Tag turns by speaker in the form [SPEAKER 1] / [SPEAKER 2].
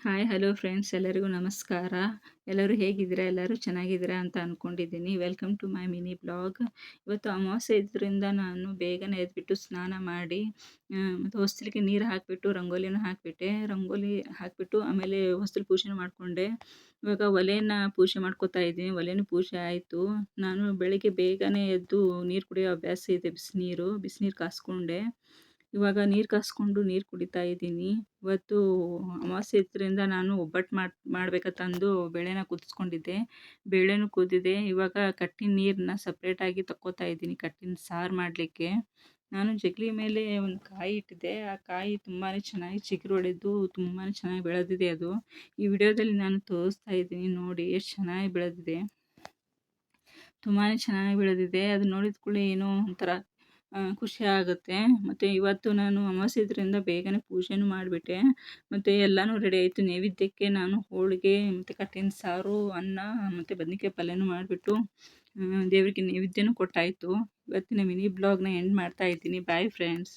[SPEAKER 1] Hi hello friends, ಎಲ್ಲರಿಗೂ ನಮಸ್ಕಾರ. ಎಲ್ಲರೂ ಹೇಗಿದ್ದೀರಾ? ಎಲ್ಲರೂ ಚೆನ್ನಾಗಿದ್ದೀರಾ ಅಂತ ಅಂದ್ಕೊಂಡಿದ್ದೀನಿ. Welcome to my mini blog. ಇವತ್ತು ಅಮಾವಾಸ್ಯೆ ಇದ್ದರಿಂದ ನಾನು ಬೇಗನೆ ಎದ್ಬಿಟ್ಟು ಸ್ನಾನ ಮಾಡಿ ಮತ್ತು ಹೊಸ್ತಿಲಿಗೆ ನೀರು ಹಾಕಿಬಿಟ್ಟು ರಂಗೋಲಿನ ಹಾಕಿಬಿಟ್ಟೆ. ರಂಗೋಲಿ ಹಾಕಿಬಿಟ್ಟು ಆಮೇಲೆ ಹೊಸ್ತಿಲು ಪೂಜೆ ಮಾಡಿಕೊಂಡೆ. ಇವಾಗ ಒಲೆಯನ್ನು ಪೂಜೆ ಮಾಡ್ಕೋತಾ ಇದ್ದೀನಿ. ಒಲೆನೂ ಪೂಜೆ ಆಯಿತು. ನಾನು ಬೆಳಿಗ್ಗೆ ಬೇಗನೆ ಎದ್ದು ನೀರು ಕುಡಿಯೋ ಅಭ್ಯಾಸ ಇದೆ. ಬಿಸಿನೀರು ಕಾಸ್ಕೊಂಡೆ. ಇವಾಗ ನೀರು ಕಾಸ್ಕೊಂಡು ನೀರು ಕುಡಿತಾ ಇದ್ದೀನಿ. ಇವತ್ತು ಅಮಾವಾಸ್ಯೆ ಇದ್ದರಿಂದ ನಾನು ಒಬ್ಬಟ್ಟು ಮಾಡ್ಬೇಕಂತಂದು ಬೇಳೆನ ಕುದಿಸ್ಕೊಂಡಿದ್ದೆ. ಬೇಳೆನೂ ಕುದ್ದಿದೆ. ಇವಾಗ ಕಟ್ಟಿನ ನೀರನ್ನ ಸಪ್ರೇಟಾಗಿ ತಕ್ಕೋತಾ ಇದ್ದೀನಿ ಕಟ್ಟಿನ ಸಾರು ಮಾಡಲಿಕ್ಕೆ. ನಾನು ಜಗಲಿ ಮೇಲೆ ಒಂದು ಕಾಯಿ ಇಟ್ಟಿದ್ದೆ. ಆ ಕಾಯಿ ತುಂಬಾ ಚೆನ್ನಾಗಿ ಚಿಗುರು ಹೊಡೆದು ತುಂಬಾ ಚೆನ್ನಾಗಿ ಬೆಳೆದಿದೆ ಅದು. ಈ ವಿಡಿಯೋದಲ್ಲಿ ನಾನು ತೋರಿಸ್ತಾ ಇದ್ದೀನಿ, ನೋಡಿ ಎಷ್ಟು ಚೆನ್ನಾಗಿ ಬೆಳೆದಿದೆ. ತುಂಬಾ ಚೆನ್ನಾಗಿ ಬೆಳೆದಿದೆ. ಅದು ನೋಡಿದ ಕೂಡಲೇ ಏನೋ ಒಂಥರ ಖುಷಿ ಆಗುತ್ತೆ. ಮತ್ತು ಇವತ್ತು ನಾನು ಅಮಾವಾಸ್ಯೆ ಇದ್ರಿಂದ ಬೇಗನೆ ಪೂಜೆನೂ ಮಾಡಿಬಿಟ್ಟೆ. ಮತ್ತು ಎಲ್ಲನೂ ರೆಡಿ ಆಯಿತು. ನೈವೇದ್ಯಕ್ಕೆ ನಾನು ಹೋಳಿಗೆ ಮತ್ತು ಕಟ್ಟಿನ ಸಾರು, ಅನ್ನ ಮತ್ತು ಬದ್ನೆಕಾಯಿ ಪಲ್ಯನೂ ಮಾಡಿಬಿಟ್ಟು ದೇವರಿಗೆ ನೈವೇದ್ಯನೂ ಕೊಟ್ಟಾಯಿತು. ಇವತ್ತಿನ ಮಿನಿ ಬ್ಲಾಗ್ನ ಎಂಡ್ ಮಾಡ್ತಾ ಇದ್ದೀನಿ. Bye friends.